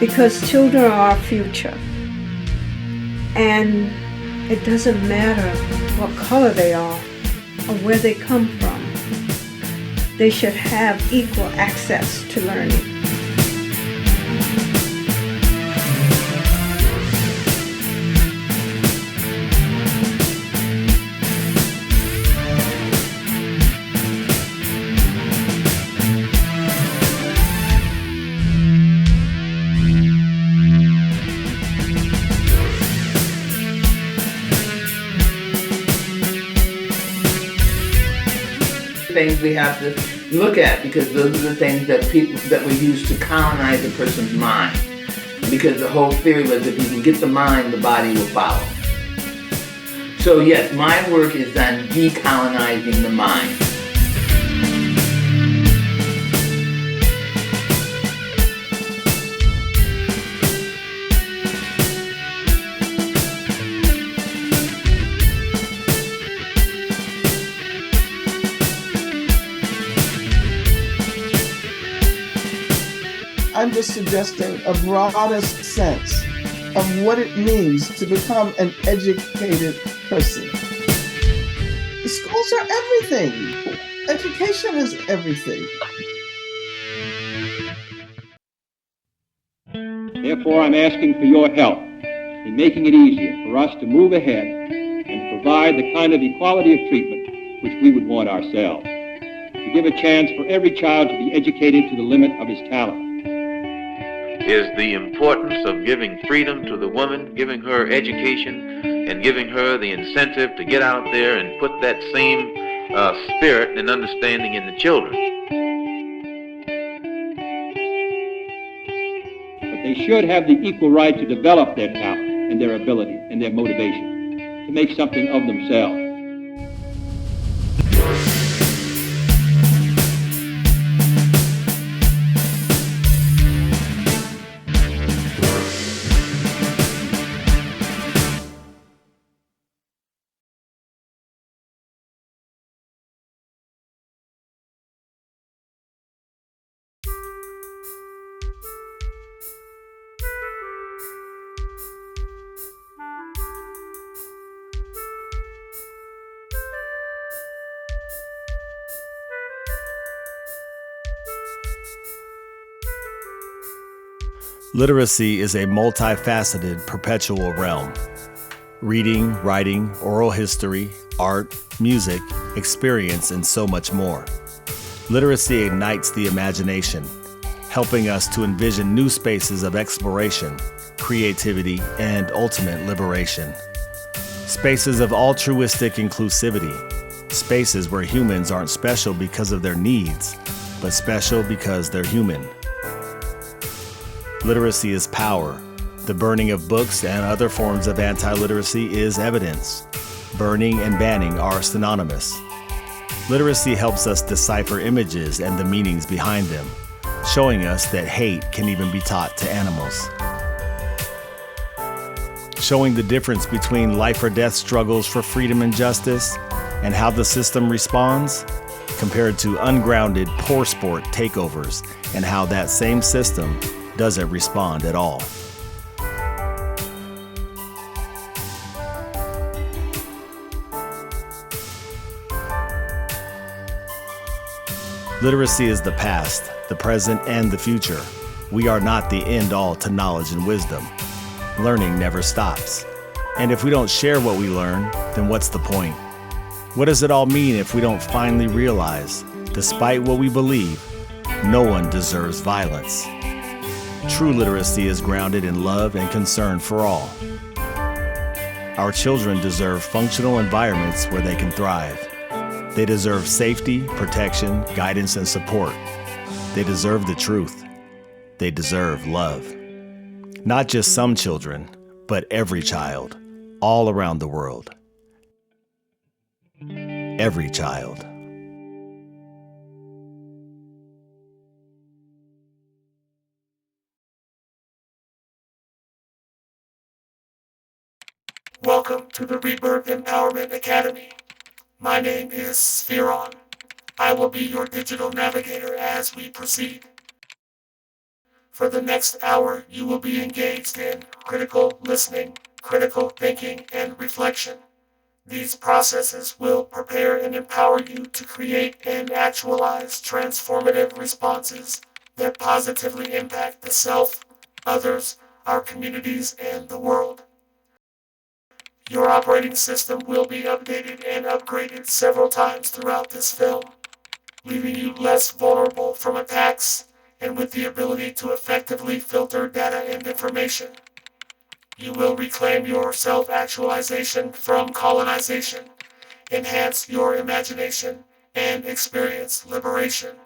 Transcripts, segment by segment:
because children are our future. And it doesn't matter what color they are or where they come from. They should have equal access to learning. Things we have to look at, because those are the things that we use to colonize a person's mind. Because the whole theory was if you can get the mind, the body will follow. So yes, my work is on decolonizing the mind. I'm just suggesting a broadest sense of what it means to become an educated person. The schools are everything. Education is everything. Therefore, I'm asking for your help in making it easier for us to move ahead and provide the kind of equality of treatment which we would want ourselves. To give a chance for every child to be educated to the limit of his talent. Is the importance of giving freedom to the woman, giving her education, and giving her the incentive to get out there and put that same spirit and understanding in the children. But they should have the equal right to develop their talent and their ability and their motivation to make something of themselves. Literacy is a multifaceted, perpetual realm. Reading, writing, oral history, art, music, experience, and so much more. Literacy ignites the imagination, helping us to envision new spaces of exploration, creativity, and ultimate liberation. Spaces of altruistic inclusivity. Spaces where humans aren't special because of their needs, but special because they're human. Literacy is power. The burning of books and other forms of anti-literacy is evidence. Burning and banning are synonymous. Literacy helps us decipher images and the meanings behind them, showing us that hate can even be taught to animals. Showing the difference between life or death struggles for freedom and justice, and how the system responds, compared to ungrounded, poor sport takeovers, and how that same system doesn't respond at all. Literacy is the past, the present, and the future. We are not the end-all to knowledge and wisdom. Learning never stops. And if we don't share what we learn, then what's the point? What does it all mean if we don't finally realize, despite what we believe, no one deserves violence? True literacy is grounded in love and concern for all. Our children deserve functional environments where they can thrive. They deserve safety, protection, guidance, and support. They deserve the truth. They deserve love. Not just some children, but every child, all around the world. Every child. Welcome to the Rebirth Empowerment Academy. My name is Spheron. I will be your digital navigator as we proceed. For the next hour, you will be engaged in critical listening, critical thinking, and reflection. These processes will prepare and empower you to create and actualize transformative responses that positively impact the self, others, our communities, and the world. Your operating system will be updated and upgraded several times throughout this film, leaving you less vulnerable from attacks and with the ability to effectively filter data and information. You will reclaim your self-actualization from colonization, enhance your imagination, and experience liberation.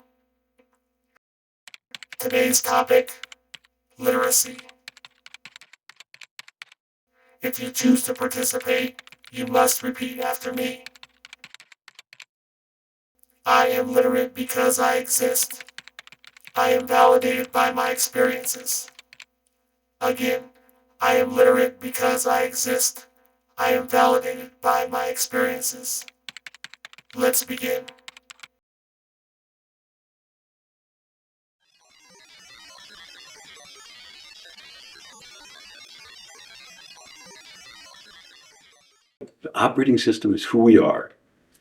Today's topic: literacy. If you choose to participate, you must repeat after me. I am literate because I exist. I am validated by my experiences. Again, I am literate because I exist. I am validated by my experiences. Let's begin. The operating system is who we are.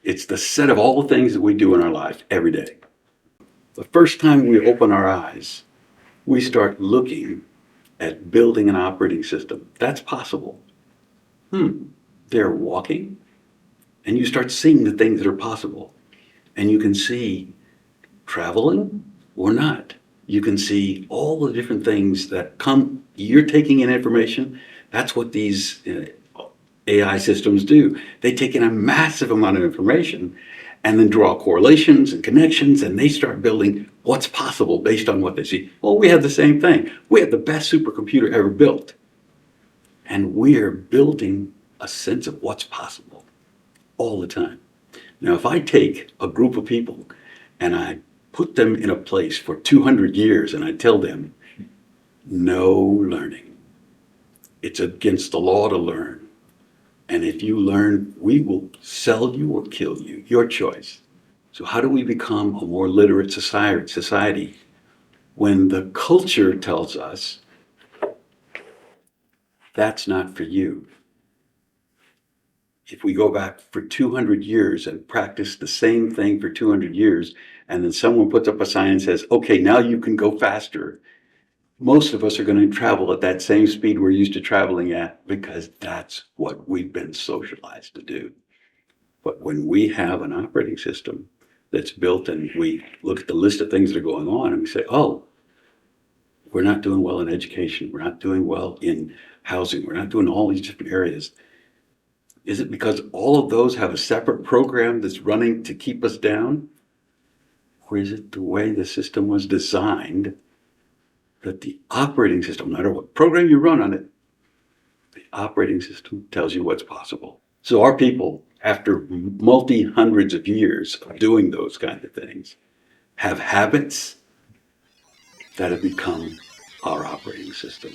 It's the set of all the things that we do in our life every day. The first time we open our eyes, we start looking at building an operating system. That's possible. They're walking, and you start seeing the things that are possible. And you can see traveling or not. You can see all the different things that come. You're taking in information. That's what these AI systems do. They take in a massive amount of information and then draw correlations and connections, and they start building what's possible based on what they see. Well, we have the same thing. We have the best supercomputer ever built. And we're building a sense of what's possible all the time. Now, if I take a group of people and I put them in a place for 200 years and I tell them, no learning. It's against the law to learn. And if you learn, we will sell you or kill you, your choice. So how do we become a more literate society when the culture tells us that's not for you? If we go back for 200 years and practice the same thing for 200 years, and then someone puts up a sign and says, okay, now you can go faster, most of us are going to travel at that same speed we're used to traveling at because that's what we've been socialized to do. But when we have an operating system that's built and we look at the list of things that are going on and we say, oh, we're not doing well in education, we're not doing well in housing, we're not doing all these different areas. Is it because all of those have a separate program that's running to keep us down? Or is it the way the system was designed that the operating system, no matter what program you run on it, the operating system tells you what's possible? So our people, after multi-hundreds of years of doing those kind of things, have habits that have become our operating system.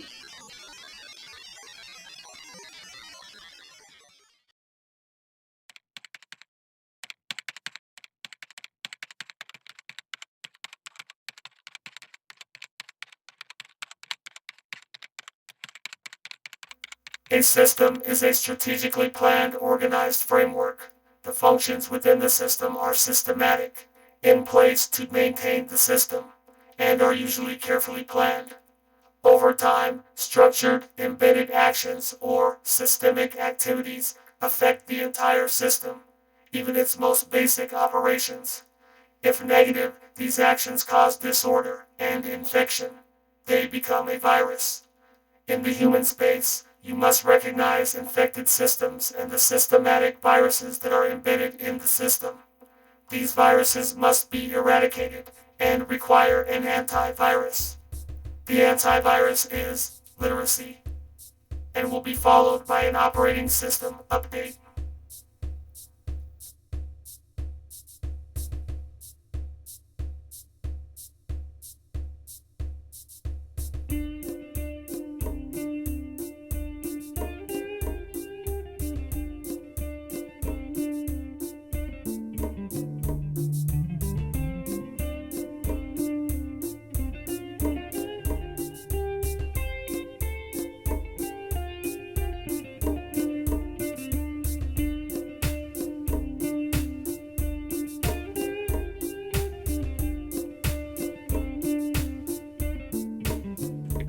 A system is a strategically planned, organized framework. The functions within the system are systematic, in place to maintain the system, and are usually carefully planned. Over time, structured, embedded actions or systemic activities affect the entire system, even its most basic operations. If negative, these actions cause disorder and infection. They become a virus. In the human space, you must recognize infected systems and the systematic viruses that are embedded in the system. These viruses must be eradicated and require an antivirus. The antivirus is literacy and will be followed by an operating system update.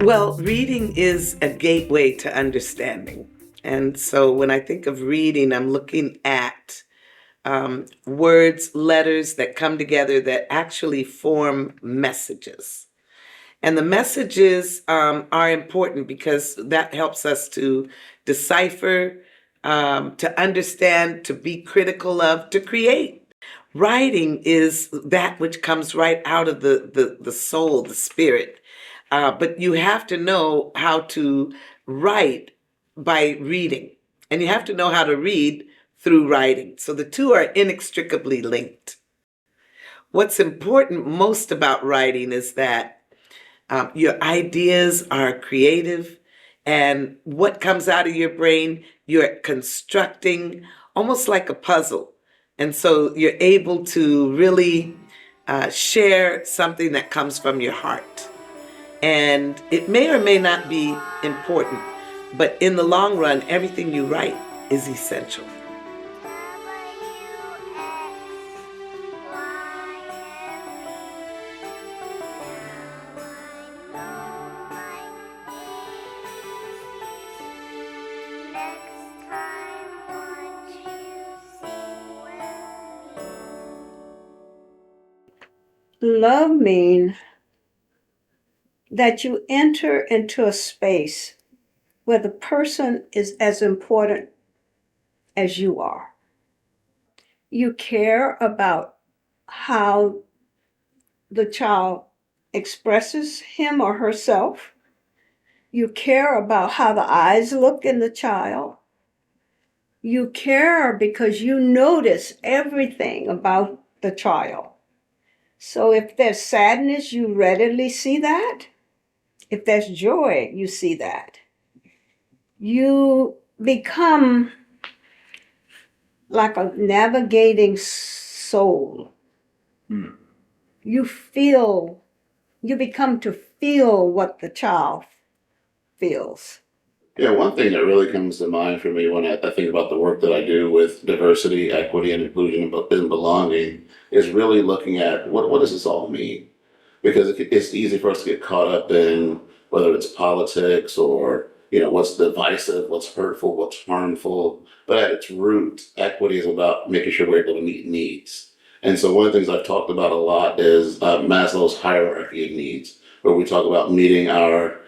Well, reading is a gateway to understanding. And so when I think of reading, I'm looking at words, letters that come together that actually form messages. And the messages are important because that helps us to decipher, to understand, to be critical of, to create. Writing is that which comes right out of the soul, the spirit. But you have to know how to write by reading, and you have to know how to read through writing. So the two are inextricably linked. What's important most about writing is that your ideas are creative, and what comes out of your brain, you're constructing almost like a puzzle. And so you're able to really share something that comes from your heart. And it may or may not be important, but in the long run, everything you write is essential. Love means that you enter into a space where the person is as important as you are. You care about how the child expresses him or herself. You care about how the eyes look in the child. You care because you notice everything about the child. So if there's sadness, you readily see that. If there's joy, you see that. You become like a navigating soul. You become to feel what the child feels. Yeah, one thing that really comes to mind for me when I think about the work that I do with diversity, equity, and inclusion and belonging is really looking at what does this all mean? Because it's easy for us to get caught up in whether it's politics or what's divisive, what's hurtful, what's harmful. But at its root, equity is about making sure we're able to meet needs. And so one of the things I've talked about a lot is Maslow's hierarchy of needs, where we talk about meeting our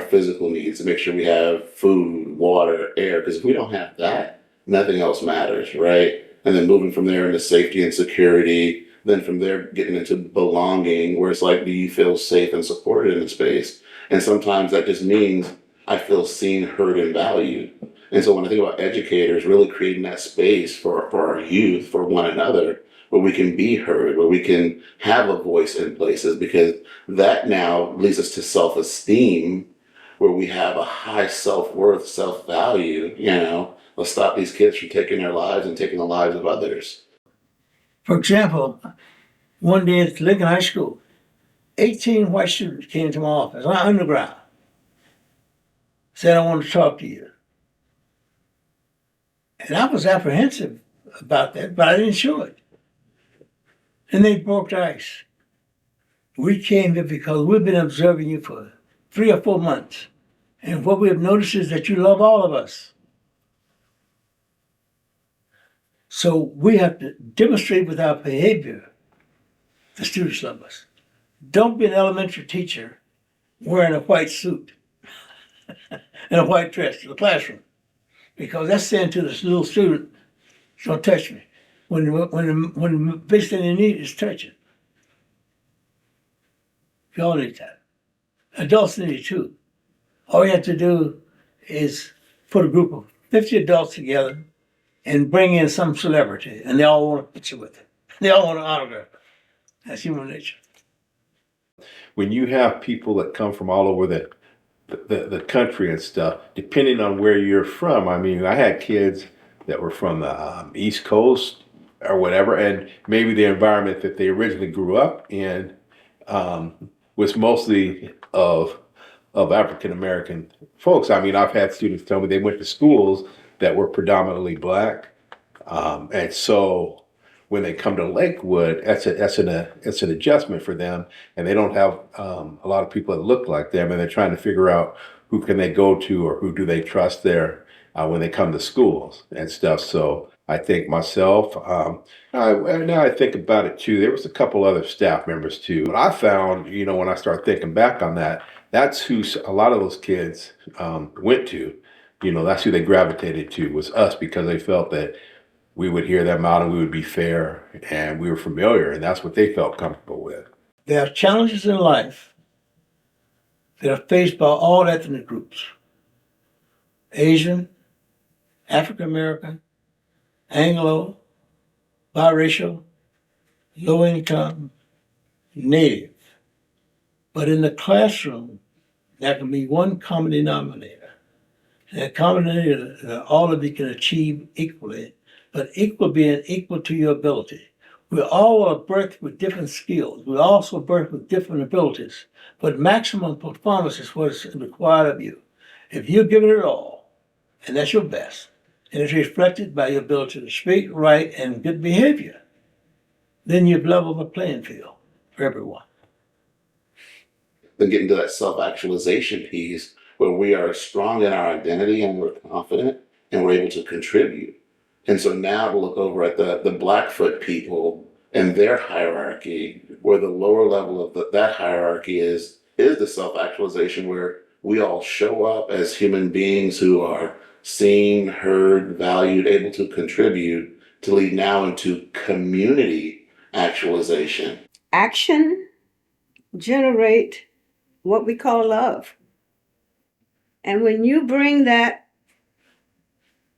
physical needs to make sure we have food, water, air, because if we don't have that, nothing else matters, right? And then moving from there into safety and security, then from there getting into belonging, where it's like, do you feel safe and supported in the space? And sometimes that just means I feel seen, heard, and valued. And so when I think about educators, really creating that space for our youth, for one another, where we can be heard, where we can have a voice in places, because that now leads us to self-esteem, where we have a high self-worth, self-value. Let's stop these kids from taking their lives and taking the lives of others. For example, one day at Lincoln High School, 18 white students came to my office, underground, said, I want to talk to you. And I was apprehensive about that, but I didn't show it. And they broke the ice. We came here because we've been observing you for 3 or 4 months. And what we have noticed is that you love all of us. So we have to demonstrate with our behavior the students love us. Don't be an elementary teacher wearing a white suit and a white dress to the classroom, because that's saying to this little student, don't touch me. When the biggest thing they need is touching. We all need that. Adults need it too. All you have to do is put a group of 50 adults together and bring in some celebrity, and they all want a picture with it. They all want an autograph. That's human nature. When you have people that come from all over the country and stuff, depending on where you're from, I mean, I had kids that were from the East Coast or whatever, and maybe the environment that they originally grew up in was mostly of African American folks. I mean, I've had students tell me they went to schools that were predominantly black, and so when they come to Lakewood, it's an adjustment for them, and they don't have a lot of people that look like them, and they're trying to figure out who can they go to or who do they trust there when they come to schools and stuff. So I think myself, now I think about it too, there was a couple other staff members too. But I found, when I start thinking back on that, that's who a lot of those kids went to. That's who they gravitated to, was us, because they felt that we would hear them out and we would be fair and we were familiar, and that's what they felt comfortable with. There are challenges in life that are faced by all ethnic groups: Asian, African American, Anglo, biracial, low income, Native. But in the classroom, there can be one common denominator. And that common denominator that all of you can achieve equally, but equal being equal to your ability. We all are birthed with different skills. We're also birthed with different abilities. But maximum performance is what is required of you. If you're giving it all, and that's your best, and it's reflected by your ability to speak, write, and good behavior, then you've leveled the playing field for everyone. Then getting to that self-actualization piece where we are strong in our identity and we're confident and we're able to contribute. And so now to look over at the Blackfoot people and their hierarchy, where the lower level of that hierarchy is the self-actualization, where we all show up as human beings who are seen, heard, valued, able to contribute, to lead now into community actualization. Action generate what we call love. And when you bring that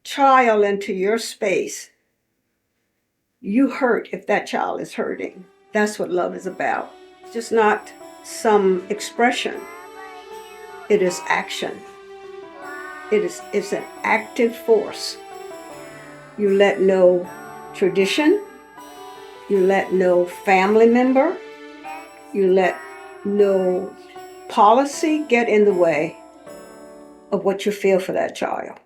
child into your space, you hurt if that child is hurting. That's what love is about. It's just not some expression. It is action. It's an active force. You let no tradition, you let no family member, you let no policy get in the way of what you feel for that child.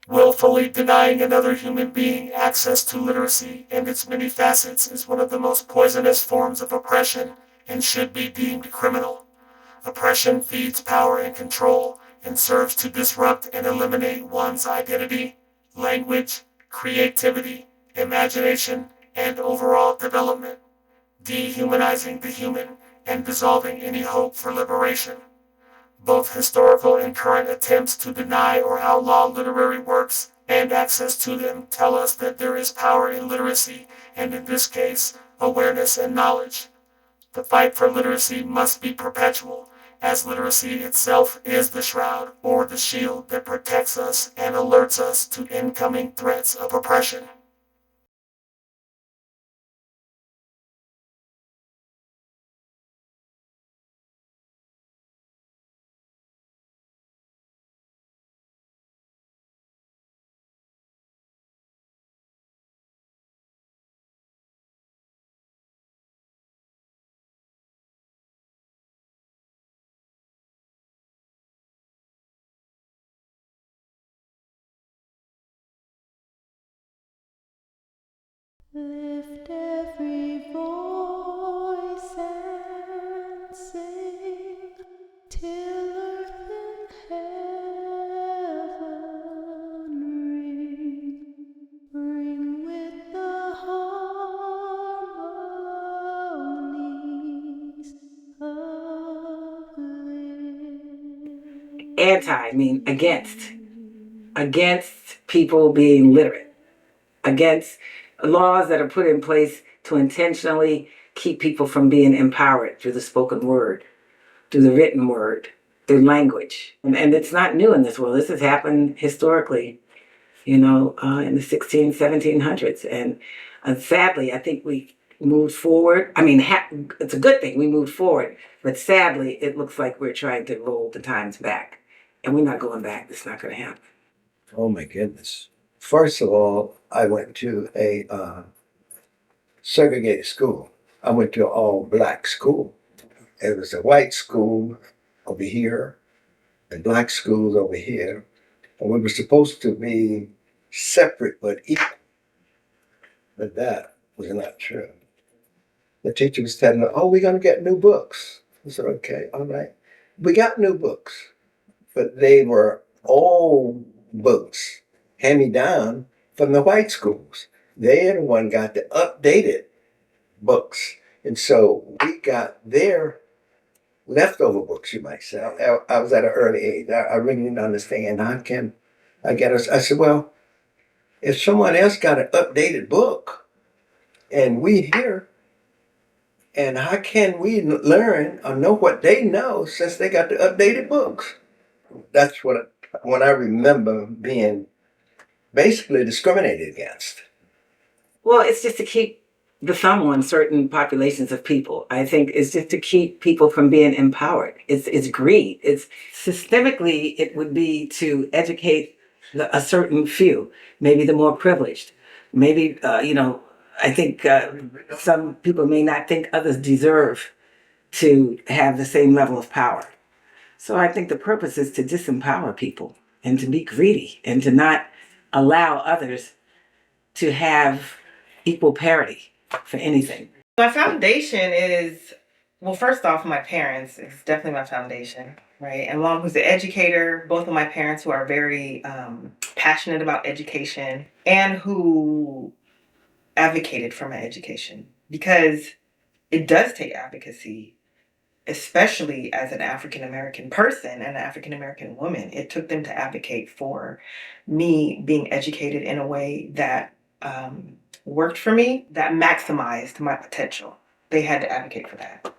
Willfully denying another human being access to literacy and its many facets is one of the most poisonous forms of oppression and should be deemed criminal. Oppression feeds power and control and serves to disrupt and eliminate one's identity, language, creativity, imagination, and overall development, dehumanizing the human and dissolving any hope for liberation. Both historical and current attempts to deny or outlaw literary works and access to them tell us that there is power in literacy, and in this case, awareness and knowledge. The fight for literacy must be perpetual, as literacy itself is the shroud or the shield that protects us and alerts us to incoming threats of oppression. Lift every voice and sing till earth and heaven ring with the harmonies of Against people being literate, against laws that are put in place to intentionally keep people from being empowered through the spoken word, through the written word, through language. And it's not new in this world. This has happened historically, in the 1700s. And sadly, I think we moved forward. I mean, it's a good thing we moved forward, but sadly, it looks like we're trying to roll the times back. And we're not going back. It's not going to happen. Oh my goodness. First of all, I went to a segregated school. I went to an all-black school. It was a white school over here and black schools over here. And we were supposed to be separate but equal. But that was not true. The teacher was telling us, oh, we're going to get new books. I said, okay, all right. We got new books, but they were old books hand me down from the white schools. They the one got the updated books. And so we got their leftover books, you might say. I was at an early age. I really didn't understand. How can I get us? I said, well, if someone else got an updated book and we here, and how can we learn or know what they know since they got the updated books? That's when I remember being basically discriminated against. Well, it's just to keep the thumb on certain populations of people. I think it's just to keep people from being empowered. It's greed. It's systemically, it would be to educate a certain few, maybe the more privileged. Maybe, I think some people may not think others deserve to have the same level of power. So I think the purpose is to disempower people and to be greedy and to not allow others to have equal parity for anything. My foundation is, well, first off, my parents is definitely my foundation, right? And mom, who's an educator, both of my parents who are very passionate about education and who advocated for my education, because it does take advocacy, especially as an African American person and an African American woman. It took them to advocate for me being educated in a way that worked for me, that maximized my potential. They had to advocate for that.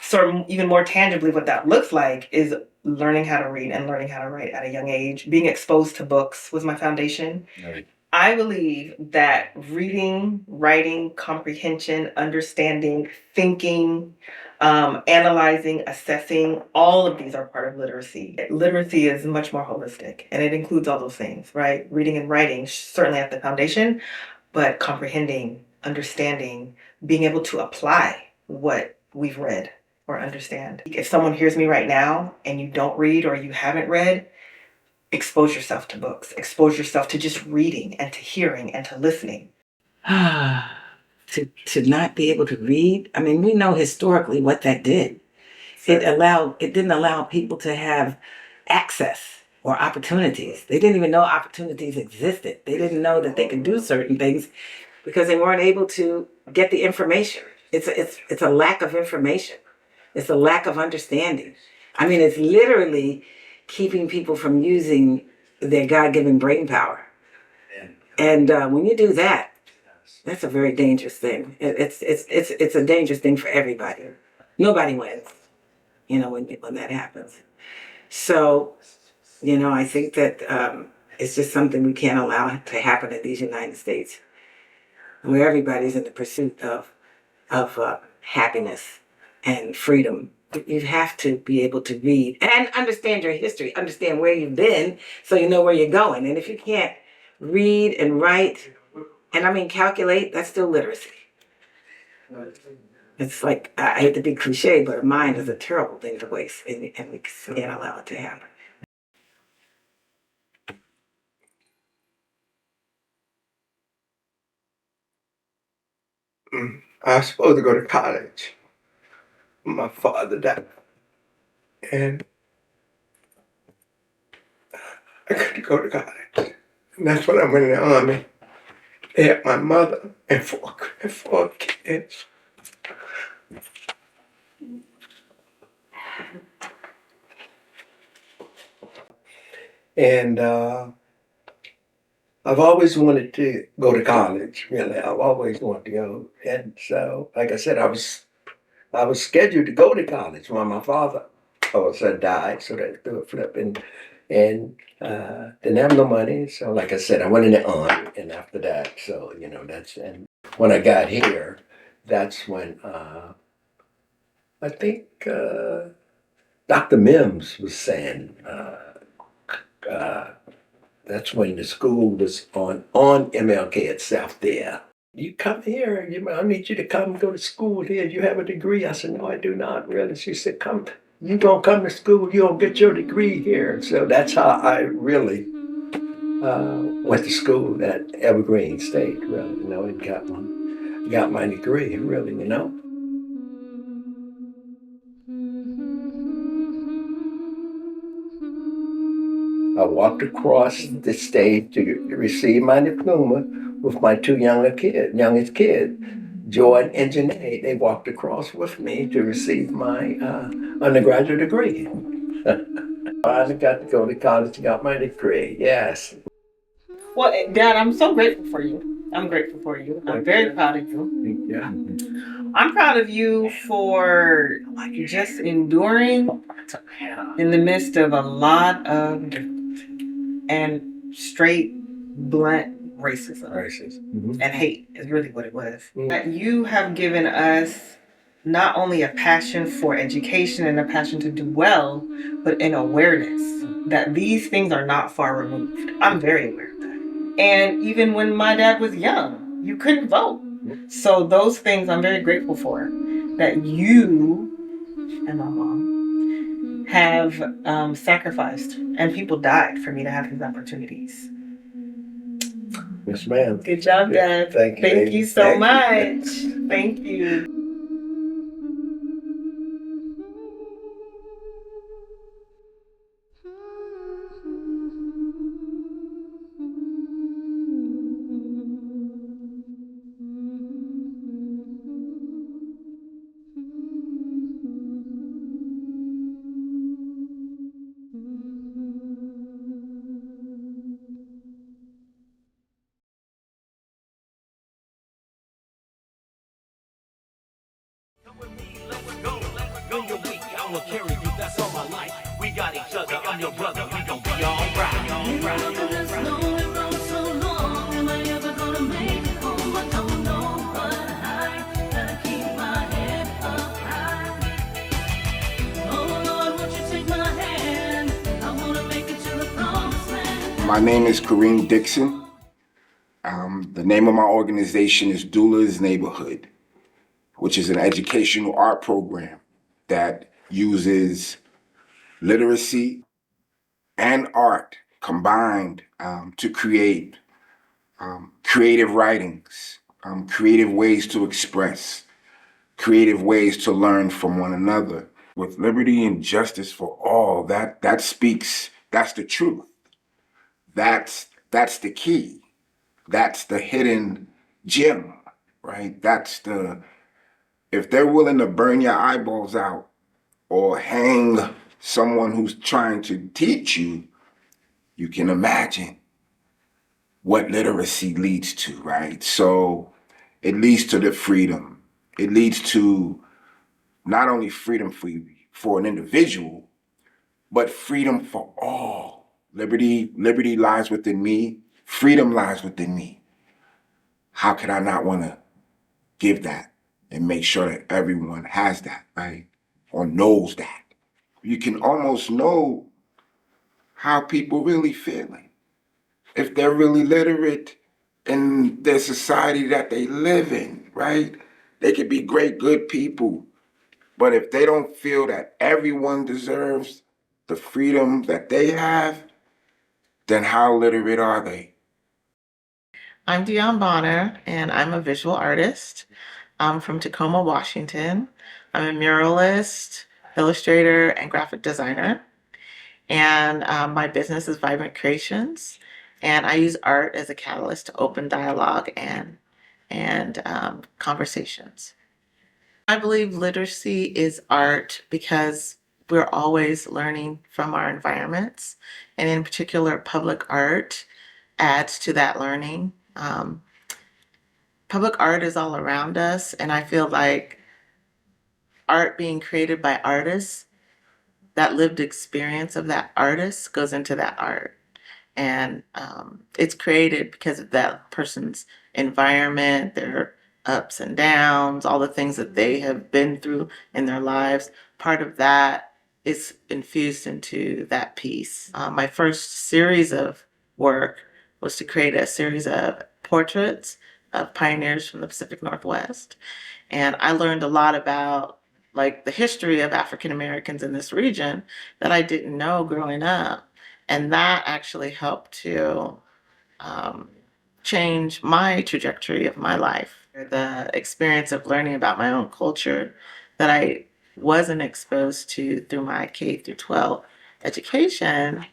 So even more tangibly, what that looks like is learning how to read and learning how to write at a young age. Being exposed to books was my foundation. Right. I believe that reading, writing, comprehension, understanding, thinking, analyzing, assessing, all of these are part of literacy. Literacy is much more holistic, and it includes all those things, right? Reading and writing, certainly at the foundation, but comprehending, understanding, being able to apply what we've read or understand. If someone hears me right now and you don't read or you haven't read, expose yourself to books, expose yourself to just reading and to hearing and to listening. To not be able to read, I mean, we know historically what that did. It didn't allow people to have access or opportunities. They didn't even know opportunities existed. They didn't know that they could do certain things because they weren't able to get the information. It's a lack of information. It's a lack of understanding. I mean, it's literally keeping people from using their God-given brain power. And when you do that, that's a very dangerous thing. It's a dangerous thing for everybody. Nobody wins, when that happens. So, I think that it's just something we can't allow to happen in these United States, where everybody's in the pursuit of happiness and freedom. You have to be able to read and understand your history, understand where you've been so you know where you're going. And if you can't read and write, and calculate, that's still literacy. It's like, I hate to be cliche, but a mind is a terrible thing to waste, and we can't allow it to happen. I was supposed to go to college. My father died. And I couldn't go to college. And that's when I went in the Army. They had my mother and four kids. And I've always wanted to go to college, really. I've always wanted to go. And so, like I said, I was scheduled to go to college when my father all of a sudden died, so they threw a flip and didn't have no money. So like I said, I went in the Army, and after that, so and when I got here, that's when I think Dr. Mims was saying that's when the school was on MLK itself there. You come here, I need you to come go to school here. You have a degree. I said, no, I do not really. She said, come, you gonna come to school, you gonna get your degree here. So that's how I really went to school at Evergreen State, really, and got my. Really. I walked across the stage to receive my diploma with my two youngest kids, Jordan and Janae. They walked across with me to receive my undergraduate degree. I got to go to college and got my degree. Yes. Well, Dad, I'm so grateful for you. I'm grateful for you. I'm very proud of you. Yeah. I'm proud of you for just enduring in the midst of a lot of and straight, blunt racism. And hate is really what it was. That you have given us not only a passion for education and a passion to do well, but an awareness that these things are not far removed. I'm very aware of that. And even when my dad was young, you couldn't vote. So those things I'm very grateful for, that you and my mom have sacrificed, and people died for me to have these opportunities. Yes, ma'am. Good job, Dad. Thank you. Thank you so much. Thank you. When you're weak, I will carry you, that's all my life. We got each other, I'm your brother, we gon' be alright. So long, am I ever gonna make it home? I don't know, but I gotta keep my head up high. Oh Lord, won't you take my hand? I wanna make it to the promised land. My name is Kareem Dixon. The name of my organization is Doula's Neighborhood, which is an educational art program that uses literacy and art combined to create creative writings, creative ways to express, creative ways to learn from one another. With liberty and justice for all, that speaks, that's the truth. That's the key. That's the hidden gem, right? If they're willing to burn your eyeballs out or hang someone who's trying to teach you, you can imagine what literacy leads to, right? So it leads to the freedom. It leads to not only freedom for an individual, but freedom for all. Liberty lies within me. Freedom lies within me. How could I not want to give that and make sure that everyone has that, right? Or knows that. You can almost know how people really feeling. If they're really literate in the society that they live in, right? They could be great, good people. But if they don't feel that everyone deserves the freedom that they have, then how literate are they? I'm Dionne Bonner, and I'm a visual artist. I'm from Tacoma, Washington. I'm a muralist, illustrator, and graphic designer. And my business is Vibrant Creations. And I use art as a catalyst to open dialogue and conversations. I believe literacy is art because we're always learning from our environments. And in particular, public art adds to that learning. Public art is all around us, and I feel like art being created by artists, that lived experience of that artist goes into that art. And it's created because of that person's environment, their ups and downs, all the things that they have been through in their lives. Part of that is infused into that piece. My first series of work was to create a series of portraits of pioneers from the Pacific Northwest. And I learned a lot about like the history of African Americans in this region that I didn't know growing up. And that actually helped to change my trajectory of my life. The experience of learning about my own culture that I wasn't exposed to through my K through 12 education,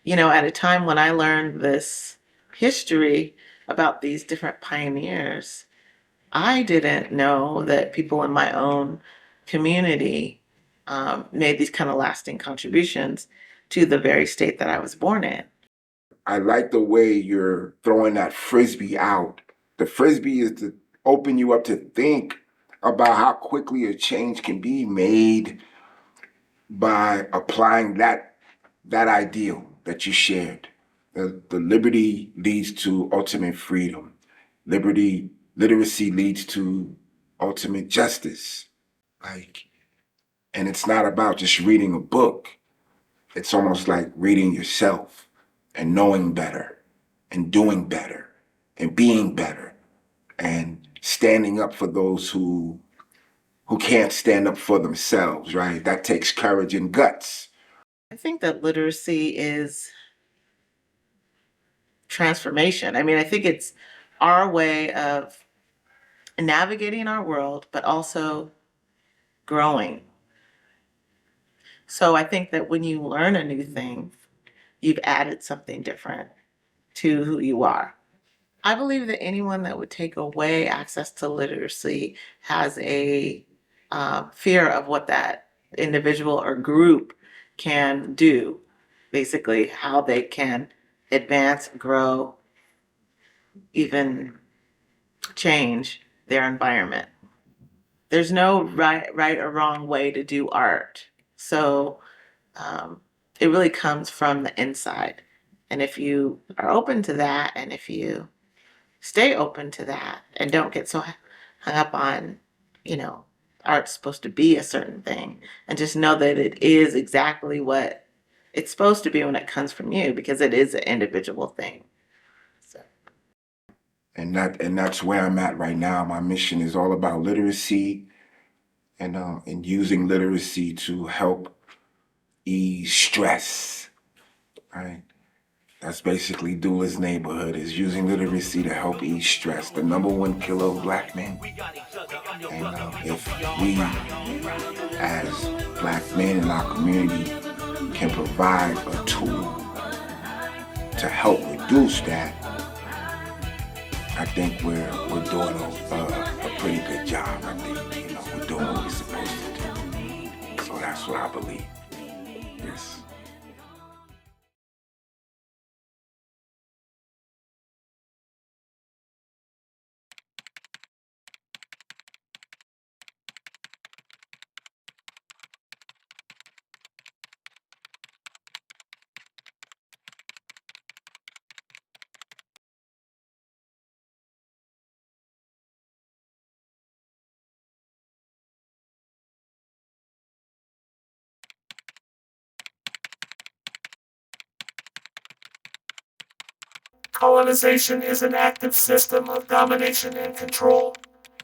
you know, at a time when I learned this history about these different pioneers, I didn't know that people in my own community made these kind of lasting contributions to the very state that I was born in. I like the way you're throwing that frisbee out. The frisbee is to open you up to think about how quickly a change can be made by applying that ideal that you shared. The liberty leads to ultimate freedom. Literacy leads to ultimate justice. And it's not about just reading a book. It's almost like reading yourself and knowing better and doing better and being better and standing up for those who can't stand up for themselves, right? That takes courage and guts. I think that literacy is transformation. I mean, I think it's our way of navigating our world, but also growing. So I think that when you learn a new thing, you've added something different to who you are. I believe that anyone that would take away access to literacy has a fear of what that individual or group can do, basically how they can advance, grow, even change their environment. There's no right or wrong way to do art. So it really comes from the inside. And if you are open to that, and if you stay open to that and don't get so hung up on, you know, art's supposed to be a certain thing, and just know that it is exactly what it's supposed to be when it comes from you, because it is an individual thing. So. And that's where I'm at right now. My mission is all about literacy and using literacy to help ease stress, right? That's basically Doula's neighborhood, is using literacy to help ease stress, the #1 killer of Black men. And if we, as Black men in our community, can provide a tool to help reduce that, I think we're doing a pretty good job. I think, you know, we're doing what we're supposed to do. So that's what I believe. Yes. Colonization is an active system of domination and control.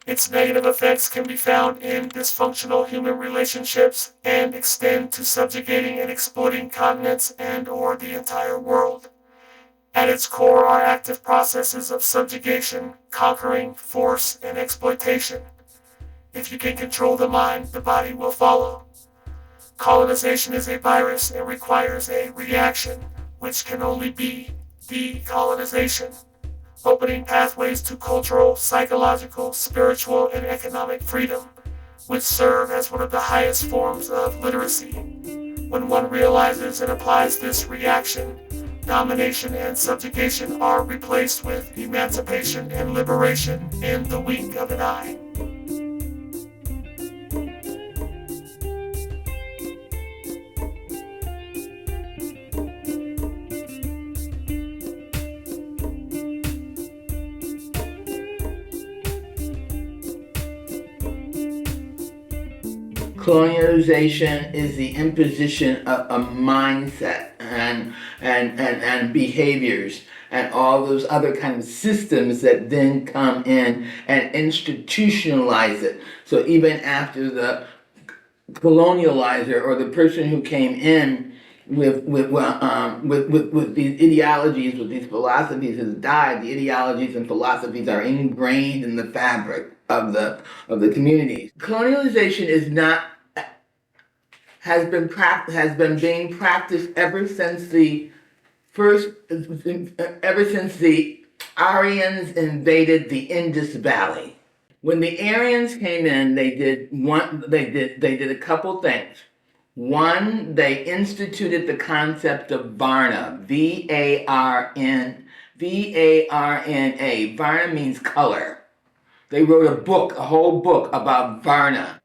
Its negative effects can be found in dysfunctional human relationships and extend to subjugating and exploiting continents and/or the entire world. At its core are active processes of subjugation, conquering, force, and exploitation. If you can control the mind, the body will follow. Colonization is a virus and requires a reaction, which can only be decolonization, opening pathways to cultural, psychological, spiritual, and economic freedom, which serve as one of the highest forms of literacy. When one realizes and applies this reaction, domination and subjugation are replaced with emancipation and liberation in the wink of an eye. Colonialization is the imposition of a mindset and behaviors and all those other kind of systems that then come in and institutionalize it. So even after the colonializer or the person who came in with these ideologies, with these philosophies has died, the ideologies and philosophies are ingrained in the fabric of the communities. Colonialization is not has been being practiced ever since the Aryans invaded the Indus Valley. When the Aryans came in, they did a couple things. One, they instituted the concept of Varna, V-A-R-N-A. Varna means color. They wrote a whole book about Varna.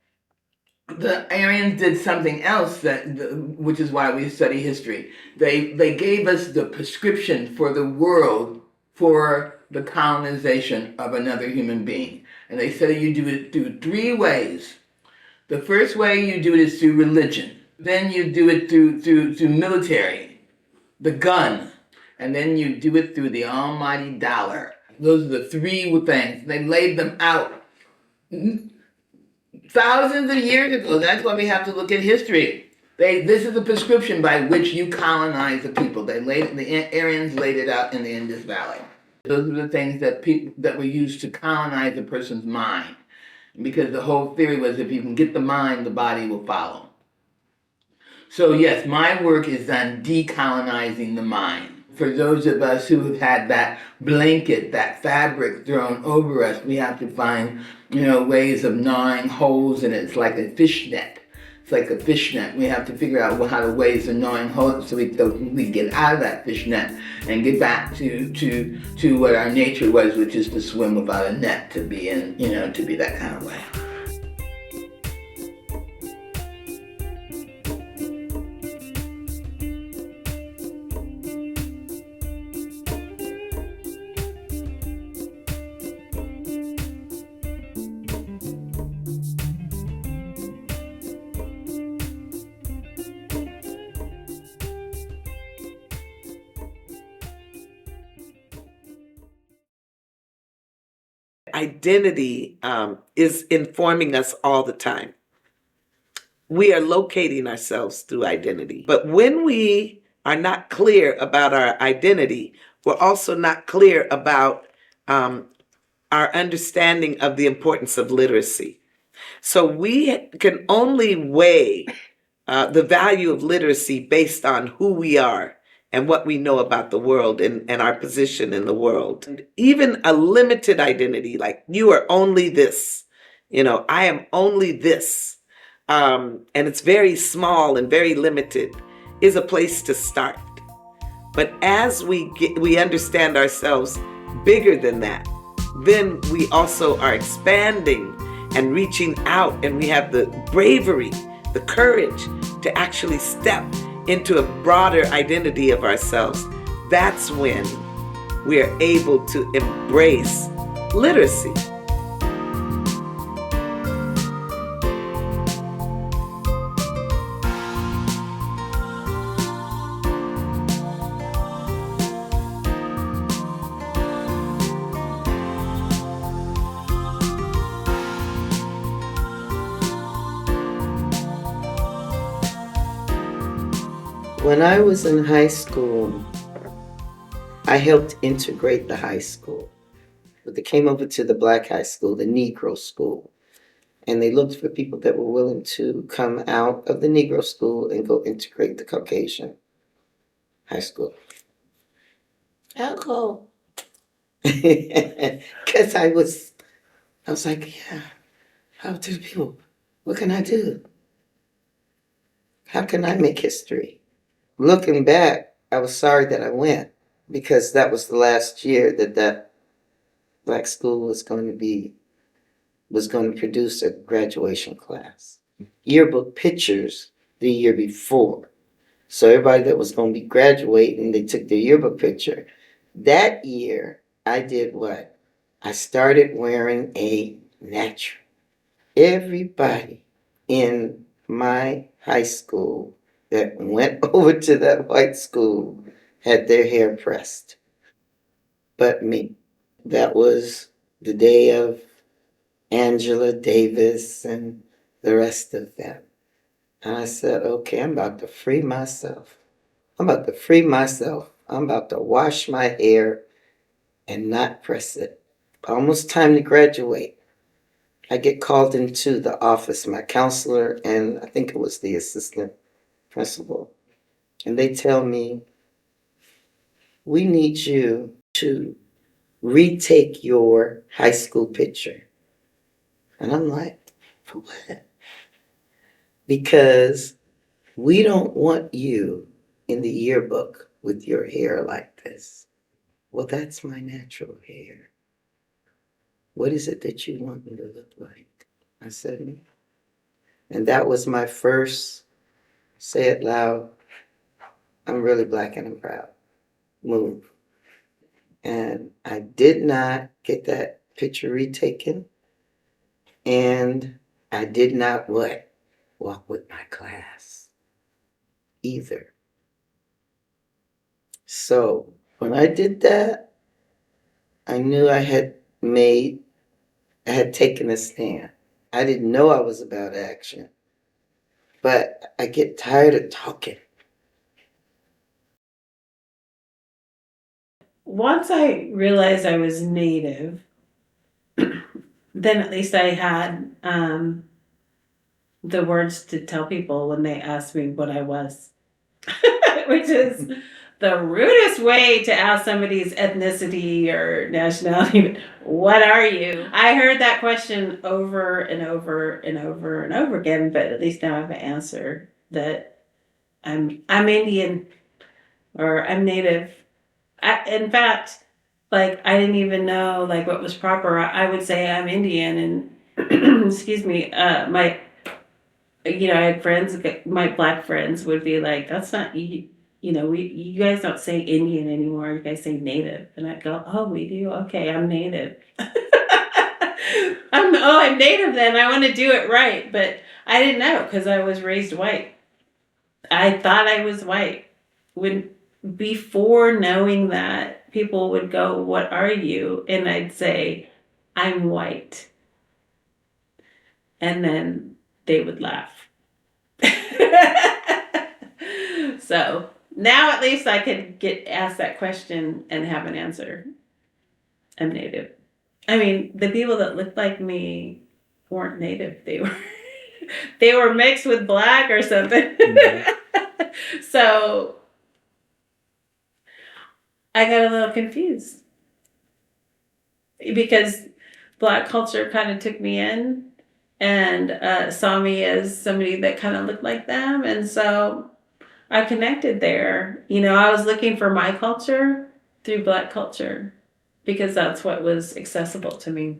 The Aryans did something else which is why we study history. They gave us the prescription for the world for the colonization of another human being. And they said you do it through three ways. The first way you do it is through religion. Then you do it through military, the gun. And then you do it through the almighty dollar. Those are the three things. They laid them out thousands of years ago. That's why we have to look at history. This is the prescription by which you colonize the people. The Aryans laid it out in the Indus Valley. Those are the things that were used to colonize a person's mind. Because the whole theory was if you can get the mind, the body will follow. So yes, my work is on decolonizing the mind. For those of us who have had that blanket, that fabric thrown over us, we have to find, ways of gnawing holes in it. It's like a fishnet. It's like a fishnet. We have to figure out how to ways of gnawing holes so we get out of that fishnet and get back to what our nature was, which is to swim without a net, to be in, to be that kind of way. Identity is informing us all the time. We are locating ourselves through identity. But when we are not clear about our identity, we're also not clear about our understanding of the importance of literacy. So we can only weigh the value of literacy based on who we are and what we know about the world and our position in the world. And even a limited identity, like you are only this, I am only this, and it's very small and very limited, is a place to start. But as we understand ourselves bigger than that, then we also are expanding and reaching out, and we have the bravery, the courage to actually step into a broader identity of ourselves. That's when we are able to embrace literacy. When I was in high school, I helped integrate the high school. But they came over to the black high school, the Negro school, and they looked for people that were willing to come out of the Negro school and go integrate the Caucasian high school. I'll go. Because I was like, yeah, how to the people? What can I do? How can I make history? Looking back, I was sorry that I went, because that was the last year that black school was going to produce a graduation class. Yearbook pictures the year before. So everybody that was going to be graduating, they took their yearbook picture. That year, I did what? I started wearing a natural. Everybody in my high school that went over to that white school had their hair pressed. but me. That was the day of Angela Davis and the rest of them. And I said, okay, I'm about to free myself. I'm about to free myself. I'm about to wash my hair and not press it. Almost time to graduate. I get called into the office, my counselor, and I think it was the assistant principal. And they tell me, we need you to retake your high school picture. And I'm like, for what? Because we don't want you in the yearbook with your hair like this. Well, that's my natural hair. What is it that you want me to look like? I said, me. And that was my first, say it loud, I'm really black and I'm proud move. And I did not get that picture retaken. And I did not what? Walk with my class either. So when I did that, I knew I had taken a stand. I didn't know I was about action, but I get tired of talking. Once I realized I was Native, then at least I had the words to tell people when they asked me what I was, which is the rudest way to ask somebody's ethnicity or nationality. What are you? I heard that question over and over and over and over again, but at least now I have an answer that I'm Indian or I'm Native. In fact, like I didn't even know like what was proper. I would say I'm Indian, and excuse me, I had friends, my black friends would be like, "That's not you. You guys don't say Indian anymore. You guys say Native." And I'd go, "Oh, we do. Okay, I'm Native. I'm Native. Then I want to do it right." But I didn't know because I was raised white. I thought I was white. Before knowing that, people would go, "What are you?" And I'd say, "I'm white." And then they would laugh. So now at least I could get asked that question and have an answer. I'm Native. I mean, the people that looked like me weren't Native. They were mixed with black or something. So I got a little confused because black culture kind of took me in and saw me as somebody that kind of looked like them. And so I connected there. I was looking for my culture through black culture because that's what was accessible to me.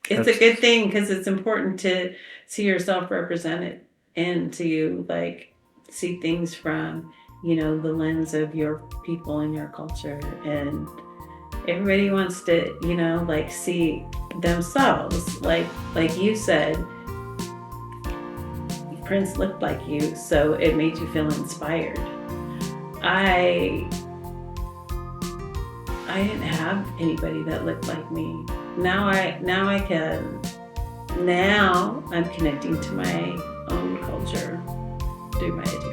It's a good thing because it's important to see yourself represented and to see things from, the lens of your people and your culture. And everybody wants to, see themselves. Like you said, Prince looked like you, so it made you feel inspired. I didn't have anybody that looked like me. Now I can. Now I'm connecting to my own culture through my education.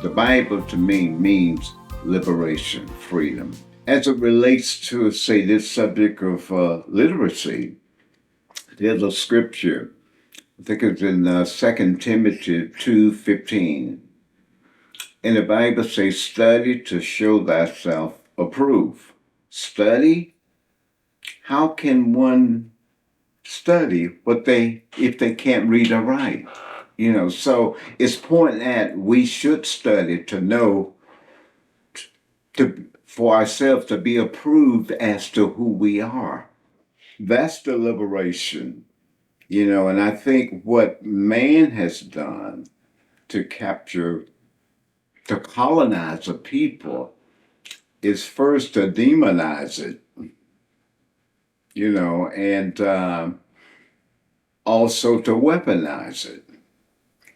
The Bible to me means liberation, freedom. As it relates to, say, this subject of literacy, there's a scripture, I think it's in 2 Timothy 2:15. And the Bible says, study to show thyself approved. Study? How can one study if they can't read or write? So it's pointing at we should study to know for ourselves to be approved as to who we are. That's the liberation, and I think what man has done to colonize a people is first to demonize it, and also to weaponize it.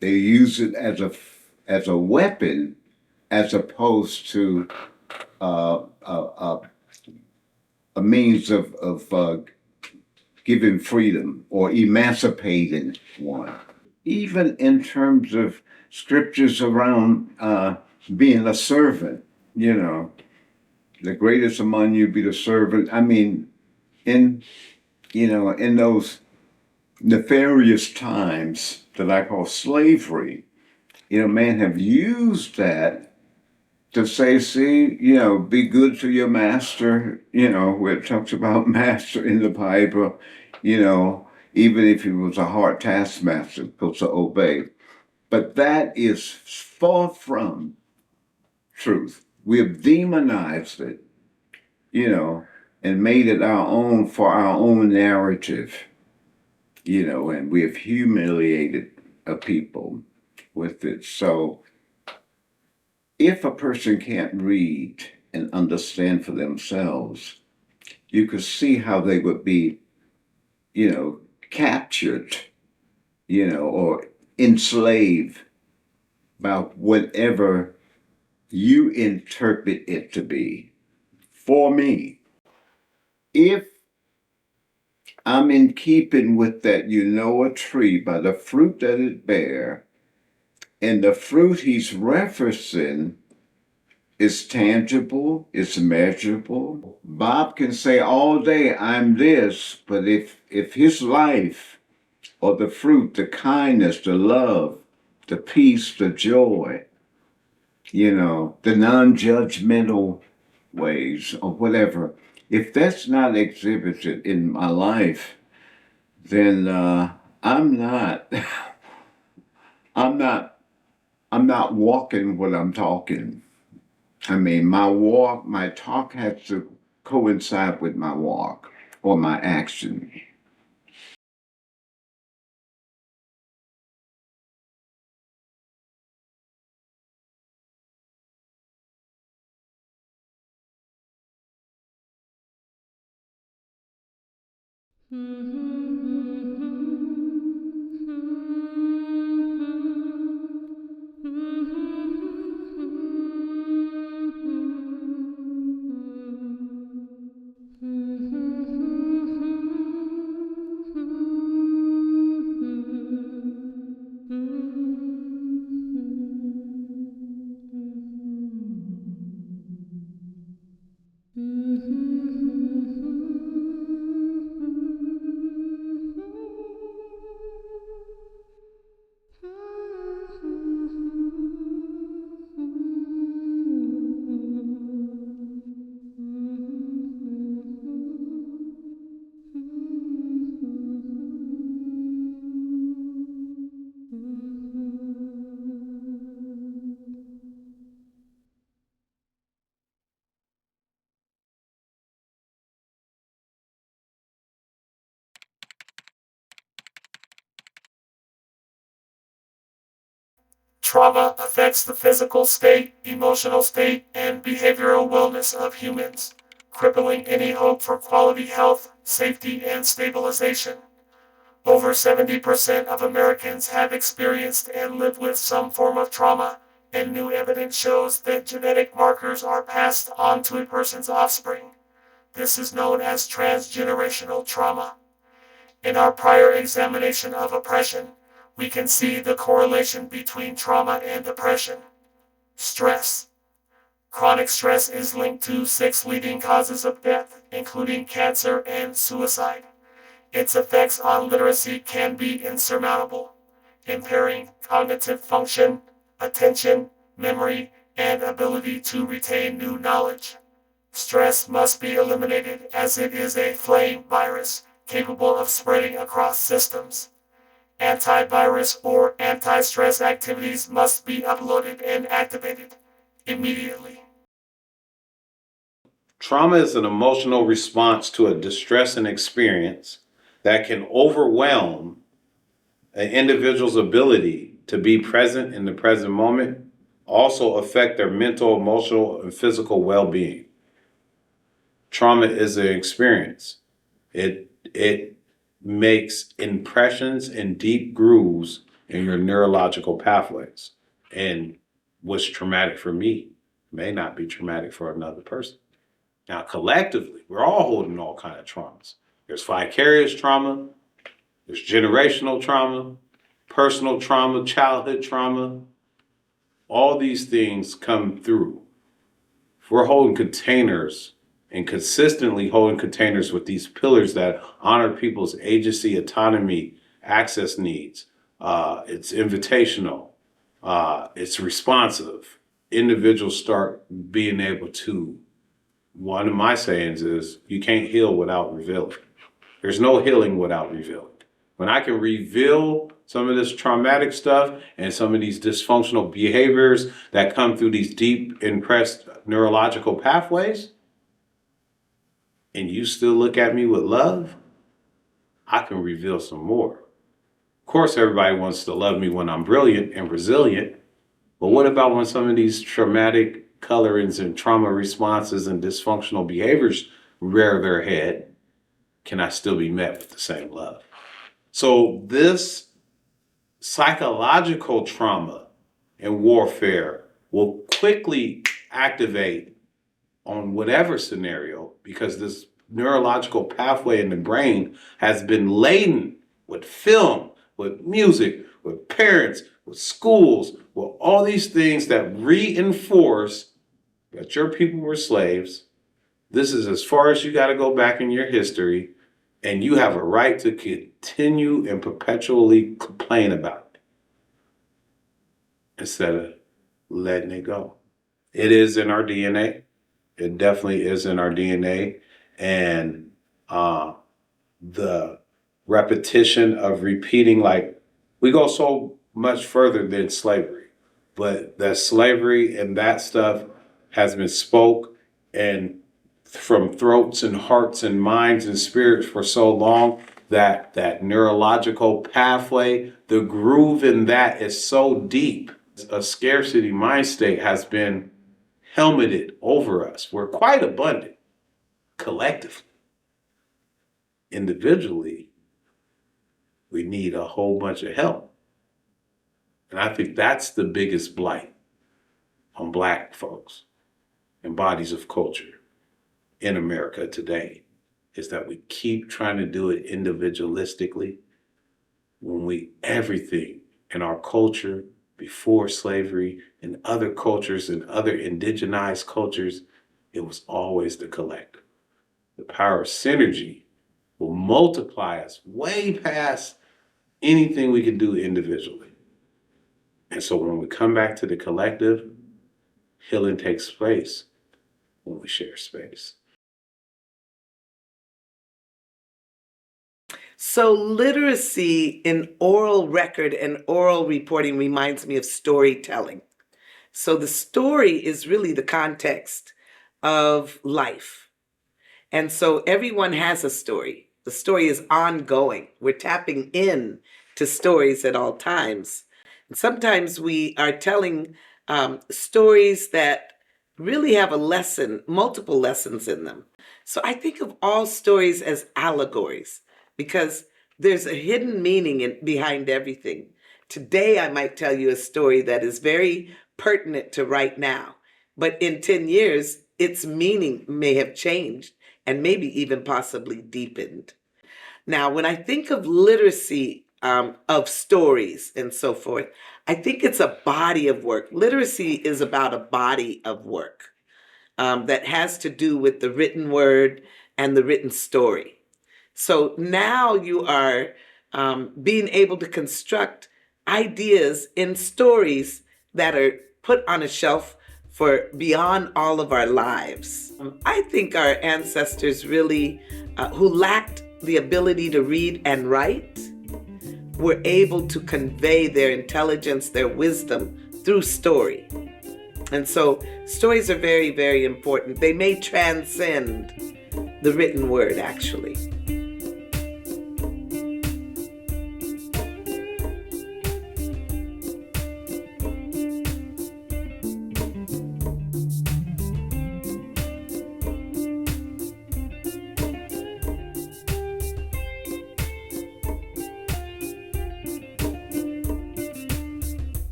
They use it as a weapon, as opposed to a means of giving freedom or emancipating one. Even in terms of scriptures around being a servant, the greatest among you be the servant. I mean, in those nefarious times that I call slavery, man have used that to say, see, be good to your master, where it talks about master in the Bible, even if he was a hard taskmaster, supposed to obey. But that is far from truth. We have demonized it, and made it our own for our own narrative, and we have humiliated a people with it. So if a person can't read and understand for themselves, you could see how they would be, captured, or enslaved by whatever you interpret it to be. For me, if I'm in keeping with that, a tree by the fruit that it bear, and the fruit he's referencing is tangible, it's measurable. Bob can say all day, I'm this, but if his life or the fruit, the kindness, the love, the peace, the joy, the non-judgmental ways or whatever, if that's not exhibited in my life, then I'm not I'm not walking what I'm talking. I mean, my talk has to coincide with my walk or my action. Trauma affects the physical state, emotional state, and behavioral wellness of humans, crippling any hope for quality health, safety, and stabilization. Over 70% of Americans have experienced and live with some form of trauma, and new evidence shows that genetic markers are passed on to a person's offspring. This is known as transgenerational trauma. In our prior examination of oppression, we can see the correlation between trauma and depression. Stress. Chronic stress is linked to 6 leading causes of death, including cancer and suicide. Its effects on literacy can be insurmountable, impairing cognitive function, attention, memory, and ability to retain new knowledge. Stress must be eliminated as it is a flame virus capable of spreading across systems. Antivirus or anti-stress activities must be uploaded and activated immediately. Trauma is an emotional response to a distressing experience that can overwhelm an individual's ability to be present in the present moment, also affect their mental, emotional, and physical well-being. Trauma is an experience. It makes impressions and deep grooves in your neurological pathways. And what's traumatic for me may not be traumatic for another person. Now, collectively, we're all holding all kinds of traumas. There's vicarious trauma, there's generational trauma, personal trauma, childhood trauma. All these things come through. If we're holding containers and consistently holding containers with these pillars that honor people's agency, autonomy, access needs, it's invitational, it's responsive. Individuals start being able to, one of my sayings is, you can't heal without revealing. There's no healing without revealing. When I can reveal some of this traumatic stuff and some of these dysfunctional behaviors that come through these deep impressed neurological pathways, and you still look at me with love, I can reveal some more. Of course, everybody wants to love me when I'm brilliant and resilient, but what about when some of these traumatic colorings and trauma responses and dysfunctional behaviors rear their head? Can I still be met with the same love? So this psychological trauma and warfare will quickly activate on whatever scenario, because this neurological pathway in the brain has been laden with film, with music, with parents, with schools, with all these things that reinforce that your people were slaves. This is as far as you got to go back in your history, and you have a right to continue and perpetually complain about it instead of letting it go. It is in our DNA. It definitely is in our DNA. And the repetition of repeating, like, we go so much further than slavery, but that slavery and that stuff has been spoke and from throats and hearts and minds and spirits for so long that that neurological pathway, the groove in that is so deep. A scarcity mind state has been helmeted over us. We're quite abundant collectively. Individually, we need a whole bunch of help. And I think that's the biggest blight on Black folks and bodies of culture in America today, is that we keep trying to do it individualistically when everything in our culture before slavery and other cultures and other indigenized cultures, it was always the collective. The power of synergy will multiply us way past anything we can do individually. And so when we come back to the collective, healing takes place when we share space. So literacy in oral record and oral reporting reminds me of storytelling. So the story is really the context of life. And so everyone has a story. The story is ongoing. We're tapping in to stories at all times. And sometimes we are telling stories that really have a lesson, multiple lessons in them. So I think of all stories as allegories, because there's a hidden meaning behind everything. Today, I might tell you a story that is very pertinent to right now, but in 10 years, its meaning may have changed and maybe even possibly deepened. Now, when I think of literacy of stories and so forth, I think it's a body of work. Literacy is about a body of work that has to do with the written word and the written story. So now you are being able to construct ideas in stories that are put on a shelf for beyond all of our lives. I think our ancestors really, who lacked the ability to read and write, were able to convey their intelligence, their wisdom through story. And so stories are very, very important. They may transcend the written word, actually.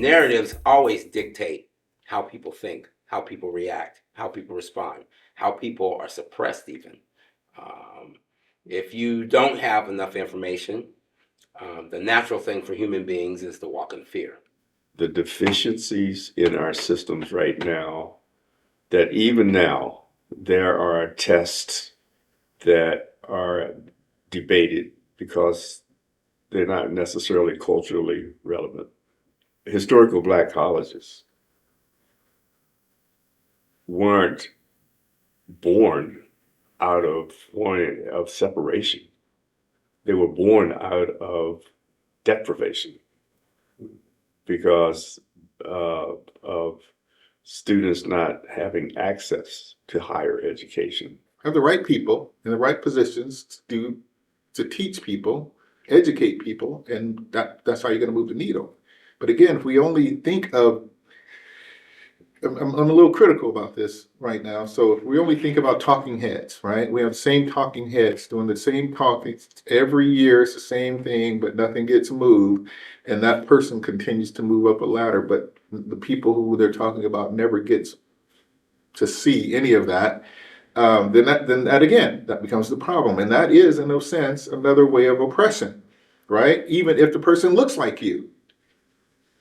narratives always dictate how people think, how people react, how people respond, how people are suppressed even. If you don't have enough information, the natural thing for human beings is to walk in fear. The deficiencies in our systems right now, that even now there are tests that are debated because they're not necessarily culturally relevant. Historical Black colleges weren't born out of wanting of separation. They were born out of deprivation because of students not having access to higher education. Have the right people in the right positions to teach people, educate people, and that's how you're going to move the needle. But again, if we only think of, I'm a little critical about this right now. So if we only think about talking heads, right? We have the same talking heads doing the same talking every year. It's the same thing, but nothing gets moved, and that person continues to move up a ladder. But the people who they're talking about never gets to see any of that. Then that again, that becomes the problem, and that is, in a sense, another way of oppression, right? Even if the person looks like you.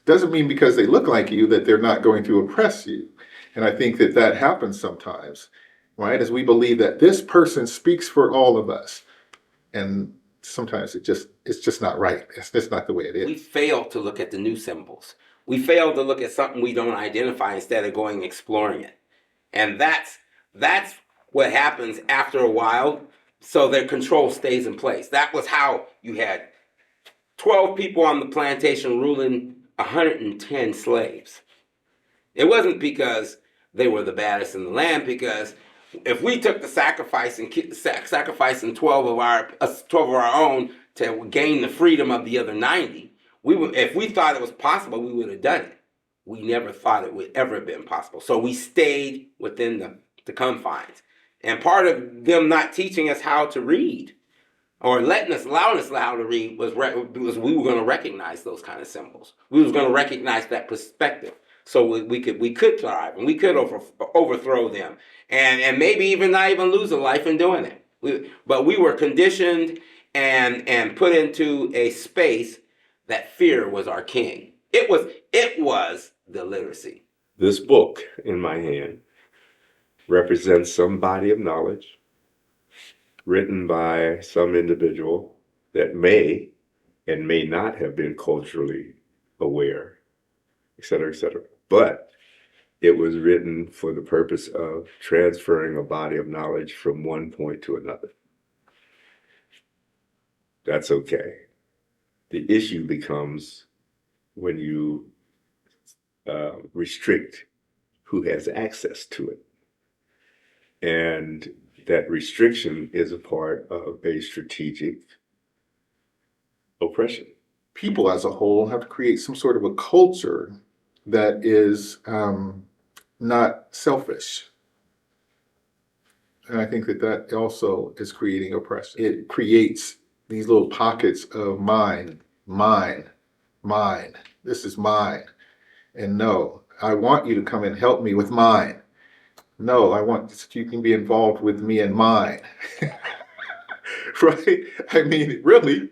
Doesn't mean because they look like you that they're not going to oppress you. And I think that happens sometimes, right? As we believe that this person speaks for all of us. And sometimes it's just not right. It's just not the way it is. We fail to look at the new symbols. We fail to look at something we don't identify instead of going exploring it. And that's what happens after a while, so their control stays in place. That was how you had 12 people on the plantation ruling 110 slaves. It wasn't because they were the baddest in the land, because if we took the sacrificing 12 of our own to gain the freedom of the other 90, if we thought it was possible, we would have done it. We never thought it would ever have been possible. So we stayed within the confines. And part of them not teaching us how to read, or allowing us how to read, was we were going to recognize those kind of symbols. We was going to recognize that perspective, so we could thrive, and we could overthrow them, and maybe even not even lose a life in doing it. But we were conditioned and put into a space that fear was our king. It was the literacy. This book in my hand represents some body of knowledge written by some individual that may and may not have been culturally aware, et cetera, et cetera. But it was written for the purpose of transferring a body of knowledge from one point to another. That's okay. The issue becomes when you restrict who has access to it. And that restriction is a part of a strategic oppression. People as a whole have to create some sort of a culture that is not selfish. And I think that also is creating oppression. It creates these little pockets of mine. This is mine. And no, I want you to come and help me with mine. No, I want that you can be involved with me and mine. Right? I mean, really.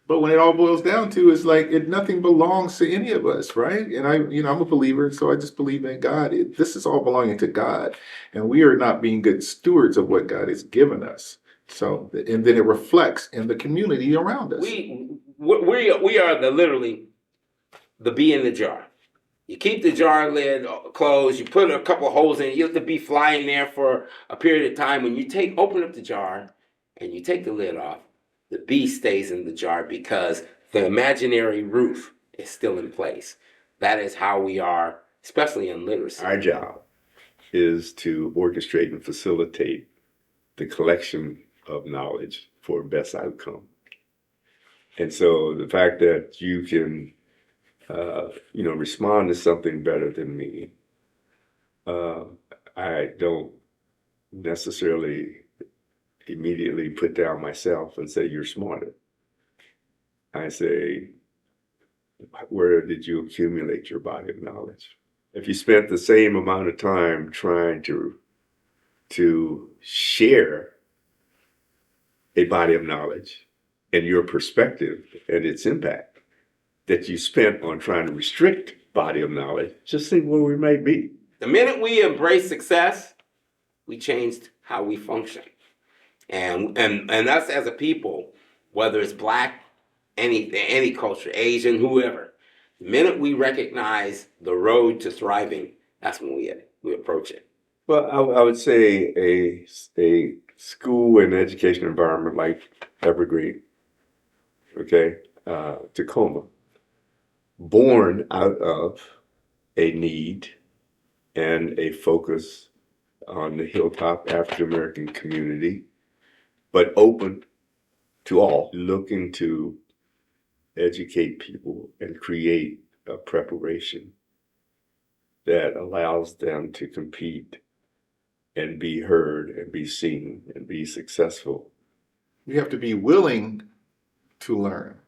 But when it all boils down to, it's like nothing belongs to any of us, right? And I'm a believer, so I just believe in God. This is all belonging to God, and we are not being good stewards of what God has given us. So, and then it reflects in the community around us. We are literally the bee in the jar. You keep the jar lid closed, you put a couple of holes in it, you let the bee fly in there for a period of time. When you open up the jar and you take the lid off, the bee stays in the jar because the imaginary roof is still in place. That is how we are, especially in literacy. Our job is to orchestrate and facilitate the collection of knowledge for best outcome. And so the fact that you can respond to something better than me, I don't necessarily immediately put down myself and say, you're smarter. I say, where did you accumulate your body of knowledge? If you spent the same amount of time trying to share a body of knowledge and your perspective and its impact that you spent on trying to restrict body of knowledge, just think where we might be. The minute we embrace success, we changed how we function. And us as a people, whether it's Black, any culture, Asian, whoever, the minute we recognize the road to thriving, that's when we approach it. Well, I would say a school and education environment like Evergreen, okay, Tacoma, born out of a need and a focus on the Hilltop African American community, but open to all, looking to educate people and create a preparation that allows them to compete and be heard and be seen and be successful. You have to be willing to learn.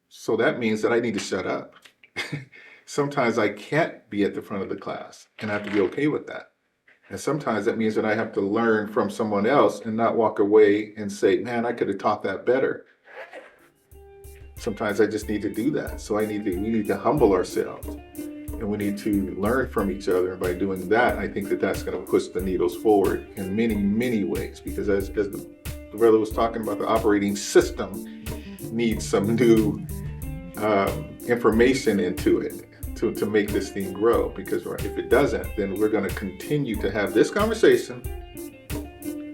So that means that I need to shut up. Sometimes I can't be at the front of the class, and I have to be okay with that. And sometimes that means that I have to learn from someone else and not walk away and say, man, I could have taught that better. Sometimes I just need to do that. So we need to humble ourselves, and we need to learn from each other. And by doing that, I think that that's going to push the needles forward in many, many ways. Because as the brother was talking about, the operating system needs some new information into it to make this thing grow. Because if it doesn't, then we're going to continue to have this conversation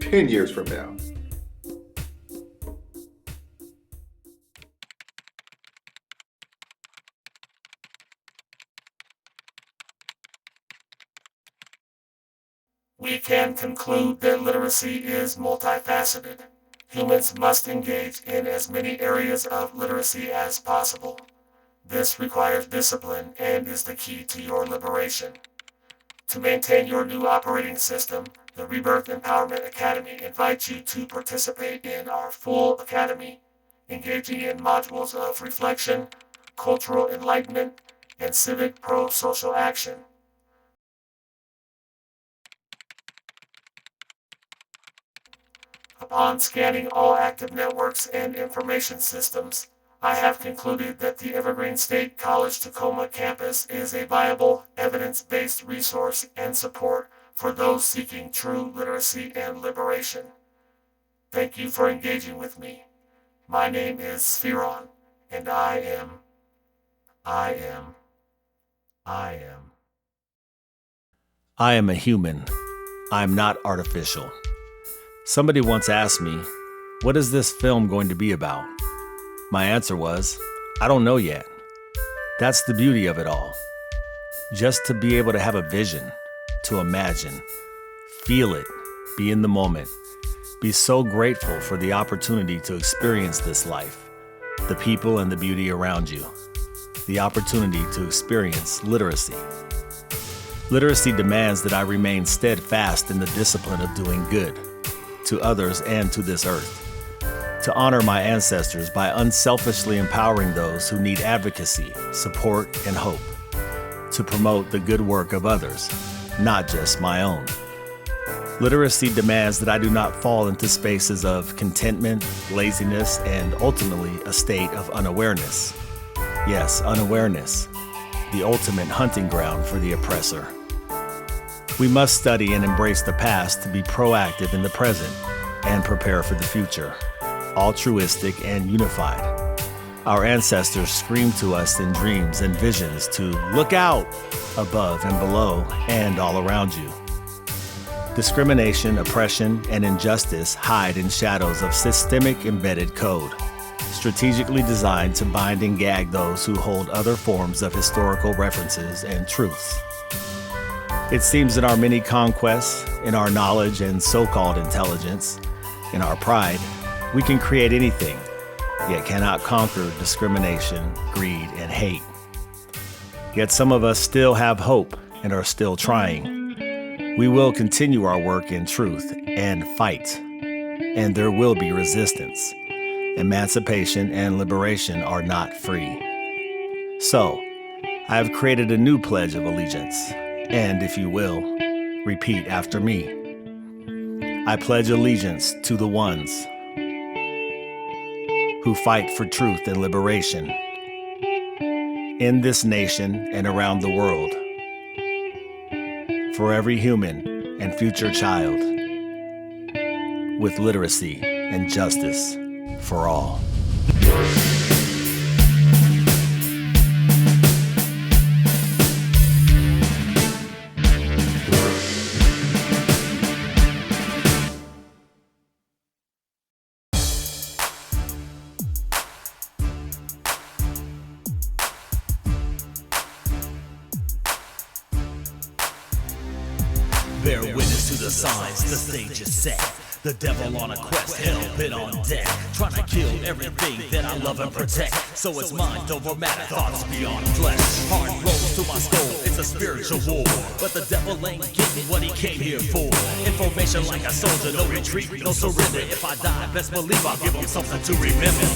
10 years from now. We can conclude that literacy is multifaceted. Humans must engage in as many areas of literacy as possible. This requires discipline and is the key to your liberation. To maintain your new operating system, the Rebirth Empowerment Academy invites you to participate in our full academy, engaging in modules of reflection, cultural enlightenment, and civic pro-social action. Upon scanning all active networks and information systems, I have concluded that the Evergreen State College Tacoma campus is a viable, evidence-based resource and support for those seeking true literacy and liberation. Thank you for engaging with me. My name is Spheron, and I am. I am a human. I'm not artificial. Somebody once asked me, what is this film going to be about? My answer was, I don't know yet. That's the beauty of it all. Just to be able to have a vision, to imagine, feel it, be in the moment, be so grateful for the opportunity to experience this life, the people and the beauty around you, the opportunity to experience literacy. Literacy demands that I remain steadfast in the discipline of doing good, to others and to this earth, to honor my ancestors by unselfishly empowering those who need advocacy, support, and hope, to promote the good work of others, not just my own. Literacy demands that I do not fall into spaces of contentment, laziness, and ultimately a state of unawareness. Yes, unawareness, the ultimate hunting ground for the oppressor. We must study and embrace the past to be proactive in the present and prepare for the future, altruistic and unified. Our ancestors screamed to us in dreams and visions to look out, above and below, and all around you. Discrimination, oppression, and injustice hide in shadows of systemic embedded code, strategically designed to bind and gag those who hold other forms of historical references and truths. It seems in our many conquests, in our knowledge and so-called intelligence, in our pride, we can create anything, yet cannot conquer discrimination, greed, and hate. Yet some of us still have hope and are still trying. We will continue our work in truth and fight, and there will be resistance. Emancipation and liberation are not free. So, I have created a new pledge of allegiance, and if you will, repeat after me. I pledge allegiance to the ones who fight for truth and liberation in this nation and around the world, for every human and future child, with literacy and justice for all. Bear witness to the signs, the stage is set. The devil on a quest, hell bent on deck, trying to kill everything that I love and protect. So it's mind over matter, thoughts beyond flesh. Hard blows to my skull, it's a spiritual war. But the devil ain't getting what he came here for. Information like a soldier, no retreat, no surrender. If I die, best believe I'll give him something to remember.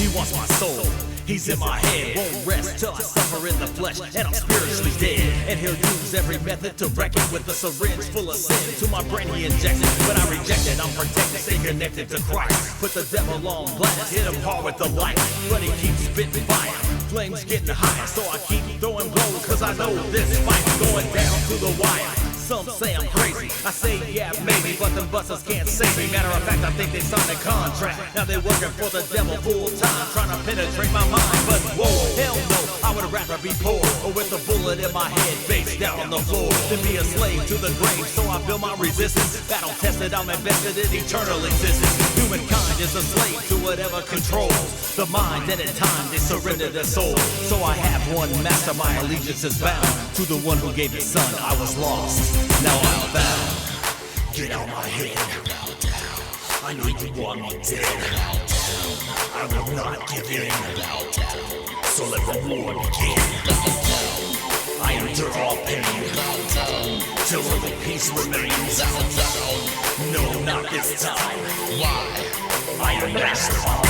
He wants my soul, he's in my head. Won't rest till I suffer in the flesh and I'm spiritually dead. And he'll use every method to wreck it with a syringe full of sin. To my brain he injects it, but I reject it. I'm protected, stay connected to Christ. Put the devil on blast, hit him hard with the light. But he keeps spitting fire, flames getting higher. So I keep throwing blows, cause I know this fight's going down to the wire. Some say I'm crazy, I say yeah maybe, but them busters can't save me. Matter of fact, I think they signed a contract. Now they're working for the devil full time, trying to penetrate my mind. But whoa, hell no, I would rather be poor, or with a bullet in my head, face down on the floor, than be a slave to the grave. So I build my resistance, battle tested, I'm invested in eternal existence. Humankind is a slave to whatever controls the mind, and in time they surrender their soul. So I have one master, my allegiance is bound to the one who gave his son. I was lost, now I'm bound. Get out my head, I know you want me dead. I will not give in, so let the war begin. I endure all pain, till only peace remains. No, not this time. Why? I am master.